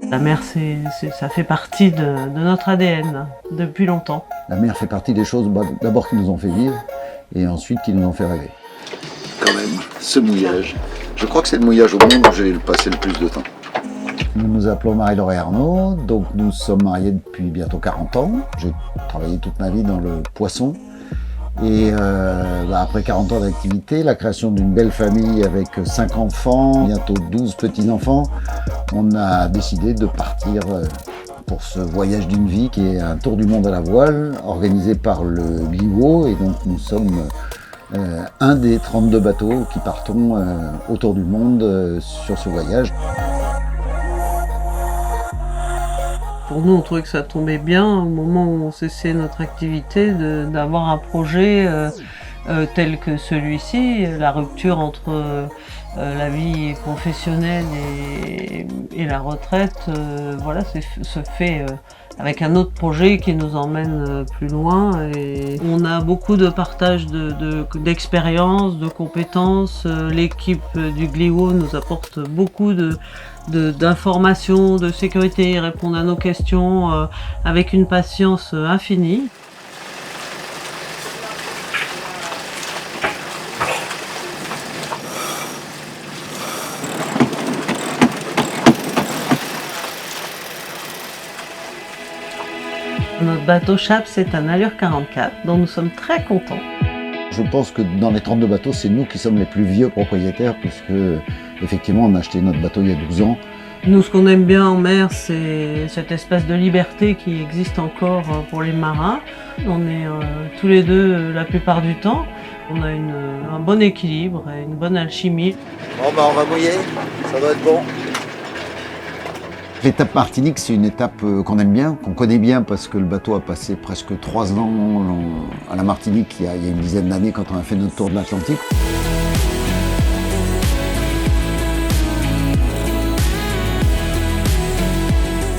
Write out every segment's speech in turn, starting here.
La mer, ça fait partie de notre ADN depuis longtemps. La mer fait partie des choses d'abord qui nous ont fait vivre et ensuite qui nous ont fait rêver. Quand même, ce mouillage. Je crois que c'est le mouillage au monde où j'ai passé le plus de temps. Nous nous appelons Marie-Laure et Arnaud, donc nous sommes mariés depuis bientôt 40 ans. J'ai travaillé toute ma vie dans le poisson. Et après 40 ans d'activité, la création d'une belle famille avec 5 enfants, bientôt 12 petits-enfants, on a décidé de partir pour ce voyage d'une vie qui est un tour du monde à la voile, organisé par le Gliwo. Et donc nous sommes un des 32 bateaux qui partons autour du monde sur ce voyage. Pour nous, on trouvait que ça tombait bien au moment où on cessait notre activité d'avoir un projet tel que celui-ci. La rupture entre la vie professionnelle et la retraite, voilà, se fait avec un autre projet qui nous emmène plus loin. Et on a beaucoup de partage d'expériences, de compétences. L'équipe du Gliwo nous apporte beaucoup d'informations, de sécurité, ils répondent à nos questions avec une patience infinie. Notre bateau Chap, c'est un Allure 44 dont nous sommes très contents. Je pense que dans les 32 bateaux, c'est nous qui sommes les plus vieux propriétaires puisque effectivement on a acheté notre bateau il y a 12 ans. Nous, ce qu'on aime bien en mer, c'est cette espèce de liberté qui existe encore pour les marins. On est tous les deux la plupart du temps. On a un bon équilibre et une bonne alchimie. Bon on va mouiller, ça doit être bon. L'étape Martinique, c'est une étape qu'on aime bien, qu'on connaît bien parce que le bateau a passé presque 3 ans à la Martinique il y a une dizaine d'années quand on a fait notre tour de l'Atlantique.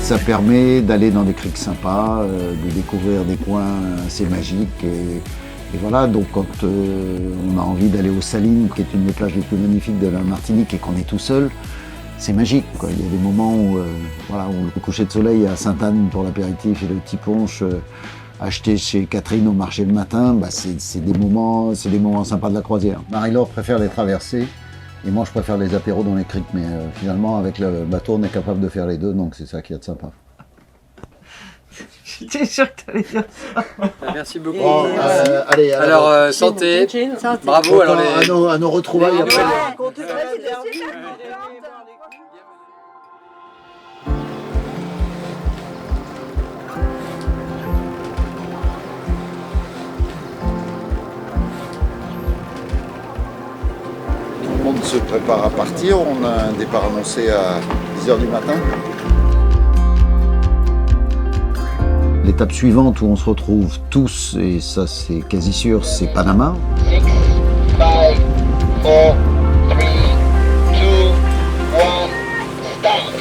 Ça permet d'aller dans des criques sympas, de découvrir des coins assez magiques. Et voilà, donc quand on a envie d'aller aux Salines, qui est une des plages les plus magnifiques de la Martinique, et qu'on est tout seul, c'est magique, quoi. Il y a des moments où, voilà, où le coucher de soleil à Sainte-Anne pour l'apéritif et le petit punch acheté chez Catherine au marché le matin, bah c'est des moments sympas de la croisière. Marie-Laure préfère les traversées et moi je préfère les apéros dans les criques, mais finalement avec le bateau on est capable de faire les deux, donc c'est ça qui est de sympa. J'étais sûre que tu allais dire ça. Merci beaucoup. Bon, allez, alors, santé. Santé. Bravo. Alors, à nos retrouvailles après. Tout le monde se prépare à partir, on a un départ annoncé à 10 h du matin. L'étape suivante où on se retrouve tous, et ça c'est quasi sûr, c'est Panama. 6, 5, 4, 3, 2, 1, start.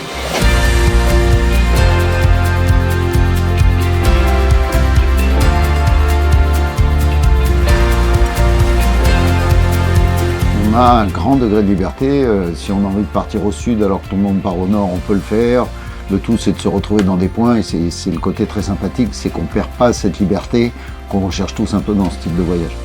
On a un grand degré de liberté. Si on a envie de partir au sud alors que tout le monde part au nord, on peut le faire. Le tout, c'est de se retrouver dans des points et c'est le côté très sympathique, c'est qu'on ne perd pas cette liberté qu'on recherche tous un peu dans ce type de voyage.